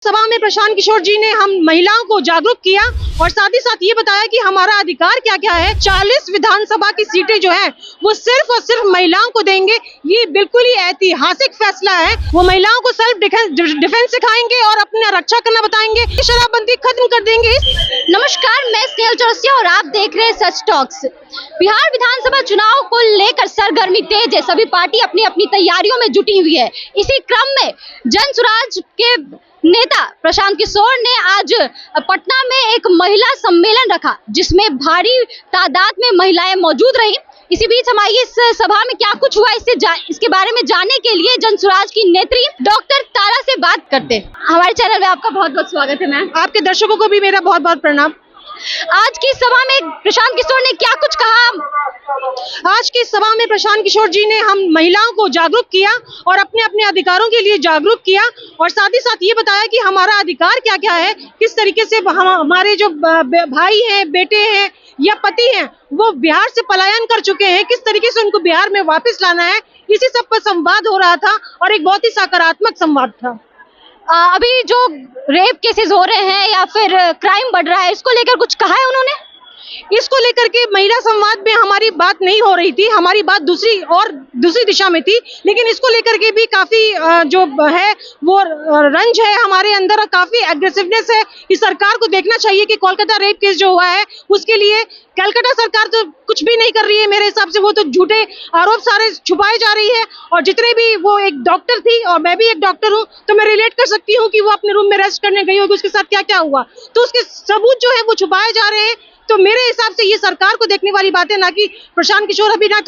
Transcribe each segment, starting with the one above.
सभा में प्रशांत किशोर जी ने हम महिलाओं को जागरूक किया और साथ ही साथ ये बताया कि हमारा अधिकार क्या क्या है। 40 विधानसभा की सीटें जो है वो सिर्फ और सिर्फ महिलाओं को देंगे। ये बिल्कुल ही ऐतिहासिक फैसला है। वो महिलाओं को सेल्फ डिफेंस सिखाएंगे और अपना रक्षा करना बताएंगे। शराबबंदी खत्म कर देंगे। नमस्कार, मैं स्नेहल चौरसिया और आप देख रहे हैं सच टॉक्स। बिहार विधानसभा चुनाव को लेकर सरगर्मी तेज है। सभी पार्टी अपनी अपनी तैयारियों में जुटी हुई है। इसी क्रम में जनसुराज के नेता प्रशांत किशोर ने आज पटना में एक महिला सम्मेलन रखा, जिसमें भारी तादाद में महिलाएं मौजूद रहीं। इसी बीच हम आइए इस सभा में क्या कुछ हुआ इसके बारे में जानने के लिए जनसुराज की नेत्री डॉक्टर तारा से बात करते हैं। हमारे चैनल में आपका बहुत बहुत स्वागत है मैम। आपके दर्शकों को भी मेरा बहुत बहुत प्रणाम। आज की सभा में प्रशांत किशोर ने क्या कुछ कहा? आज की सभा में प्रशांत किशोर जी ने हम महिलाओं को जागरूक किया और अपने अपने अधिकारों के लिए जागरूक किया और साथ ही साथ ये बताया कि हमारा अधिकार क्या क्या है, किस तरीके से हमारे जो भाई हैं, बेटे हैं या पति हैं, वो बिहार से पलायन कर चुके हैं, किस तरीके से उनको बिहार में वापस लाना है। इसी सब पर संवाद हो रहा था और एक बहुत ही सकारात्मक संवाद था। अभी जो रेप केसेस हो रहे हैं या फिर क्राइम बढ़ रहा है, इसको लेकर कुछ कहा है उन्होंने? इसको लेकर के महिला संवाद में हमारी बात नहीं हो रही थी, हमारी बात दूसरी दिशा में थी। लेकिन इसको लेकर के भी काफी जो है वो रंज है हमारे अंदर और काफी एग्रेसिवनेस है कि सरकार को देखना चाहिए कि कोलकाता रेप केस जो हुआ है उसके लिए कलकत्ता सरकार तो कुछ भी नहीं कर रही है। मेरे हिसाब से वो तो झूठे आरोप सारे छुपाए जा रही है। और जितने भी, वो एक डॉक्टर थी और मैं भी एक डॉक्टर हूँ, तो मैं रिलेट कर सकती हूँ कि वो अपने रूम में रेस्ट करने गई होगी, उसके साथ क्या क्या हुआ। तो उसके सबूत जो है वो छुपाए जा रहे हैं। तो मेरे हिसाब से ये सरकार को देखने वाली बात है, ना कि प्रशांत किशोर अभी ना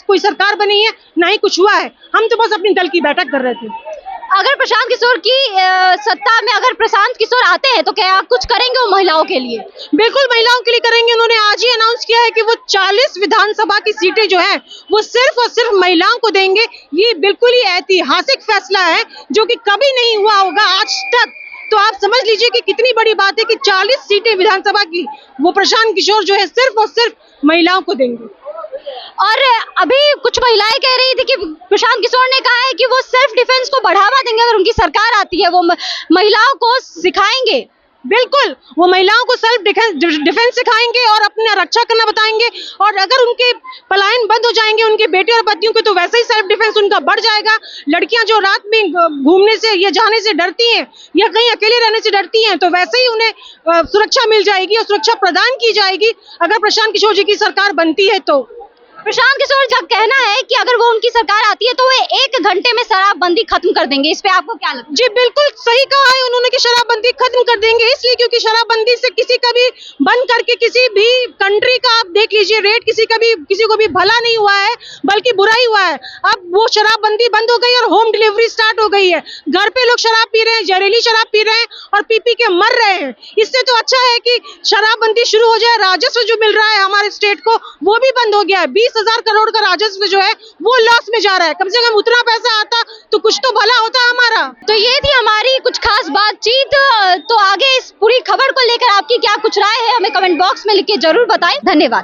कोई सरकार बनी है, ना ही कुछ हुआ है। हम तो बस अपनी दल की बैठक कर रहे थे। अगर प्रशांत किशोर की सत्ता में अगर प्रशांत किशोर आते हैं तो क्या कुछ करेंगे वो महिलाओं के लिए? बिल्कुल महिलाओं के लिए करेंगे। उन्होंने आज ही अनाउंस किया है कि वो 40 विधानसभा की सीटें जो है वो सिर्फ और सिर्फ महिलाओं को देंगे। ये बिल्कुल ही ऐतिहासिक फैसला है जो कि कभी नहीं हुआ होगा आज तक। तो आप समझ लीजिए कि कितनी बड़ी बात है कि 40 सीटें विधानसभा की वो प्रशांत किशोर जो है सिर्फ और सिर्फ महिलाओं को देंगे। और अभी कुछ महिलाएं कह रही थी कि प्रशांत किशोर ने कहा है कि वो सेल्फ डिफेंस को बढ़ावा देंगे। अगर उनकी सरकार आती है वो महिलाओं को सिखाएंगे। बिल्कुल, वो महिलाओं को सेल्फ डिफेंस सिखाएंगे और अपना रक्षा करना बताएंगे। और अगर उनके पलायन बंद हो जाएंगे उनके बेटे और पतियों के, तो वैसे ही सेल्फ डिफेंस उनका बढ़ जाएगा। लड़कियां जो रात में घूमने से या जाने से डरती हैं या कहीं अकेले रहने से डरती हैं, तो वैसे ही उन्हें सुरक्षा मिल जाएगी और सुरक्षा प्रदान की जाएगी अगर प्रशांत किशोर जी की सरकार बनती है। तो प्रशांत किशोर का कहना है कि अगर वो उनकी सरकार आती है तो वे 1 घंटे में शराबबंदी खत्म कर देंगे। इस पे आपको क्या लगता है? जी बिल्कुल सही कहा है उन्होंने कि शराबबंदी खत्म कर देंगे। इसलिए क्योंकि शराबबंदी से किसी का भी बंद करके किसी भी कंट्री का आप देख लीजिए रेट, किसी को भी भला नहीं हुआ है बल्कि बुरा ही हुआ है। अब वो शराबबंदी बंद हो गई और होम डिलीवरी स्टार्ट हो गई है। घर पे लोग शराब पी रहे हैं, जहरीली शराब पी रहे हैं और पी के मर रहे हैं। इससे तो अच्छा है कि शराबबंदी शुरू हो जाए। राजस्व जो मिल रहा है हमारे स्टेट को वो भी बंद हो गया है। 20,000 करोड़ का राजस्व जो है वो लॉस में जा रहा है। कम से कम उतना पैसा आता तो कुछ तो भला होता हमारा। तो ये थी हमारी कुछ खास बातचीत। तो आगे इस पूरी खबर को लेकर आपकी क्या कुछ राय है हमें कमेंट बॉक्स में लिख के जरूर बताएं। धन्यवाद।